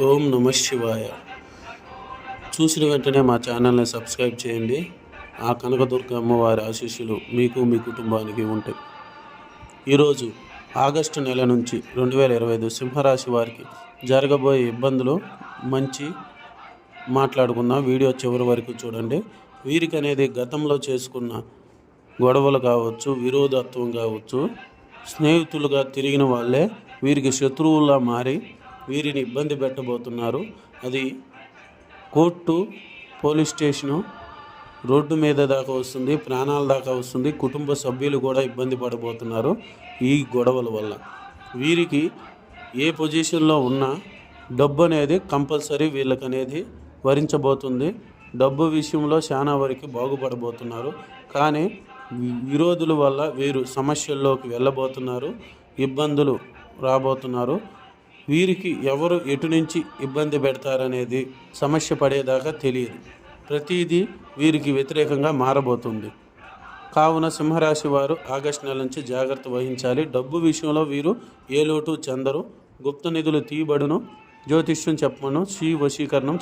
ఓం నమ శివాయ. చూసిన వెంటనే మా ఛానల్ని సబ్స్క్రైబ్ చేయండి. ఆ కనకదుర్గ అమ్మవారి ఆశీస్సులు మీకు మీ కుటుంబానికి ఉంటాయి. ఈరోజు ఆగస్టు నెల నుంచి 2025 సింహరాశి వారికి జరగబోయే ఇబ్బందులు మంచి మాట్లాడుకుందాం. వీడియో చివరి వరకు చూడండి. వీరికి అనేది గతంలో చేసుకున్న గొడవలు కావచ్చు, విరోధత్వం కావచ్చు, స్నేహితులుగా తిరిగిన వాళ్ళే వీరికి శత్రువులా మారి వీరిని ఇబ్బంది పెట్టబోతున్నారు. అది కోర్టు, పోలీస్ స్టేషను, రోడ్డు మీద దాకా వస్తుంది, ప్రాణాల దాకా వస్తుంది. కుటుంబ సభ్యులు కూడా ఇబ్బంది పడబోతున్నారు ఈ గొడవల వల్ల. వీరికి ఏ పొజిషన్లో ఉన్నా డబ్బు అనేది కంపల్సరీ వీళ్ళకనేది వరించబోతుంది. డబ్బు విషయంలో చాలా వరకు బాగుపడబోతున్నారు. కానీ విరోధుల వల్ల వీరు సమస్యల్లోకి వెళ్ళబోతున్నారు, ఇబ్బందులు రాబోతున్నారు. వీరికి ఎవరు ఎటు నుంచి ఇబ్బంది పెడతారనేది సమస్య పడేదాకా తెలియదు. ప్రతిదీ వీరికి వ్యతిరేకంగా మారబోతుంది. కావున సింహరాశి వారు ఆగస్టు నెల నుంచి జాగ్రత్త వహించాలి. డబ్బు విషయంలో వీరు ఏ లోటు చెందరు. గుప్త నిధులు తీయబడును. జ్యోతిష్యం చెప్పమను, శ్రీ వశీకరణం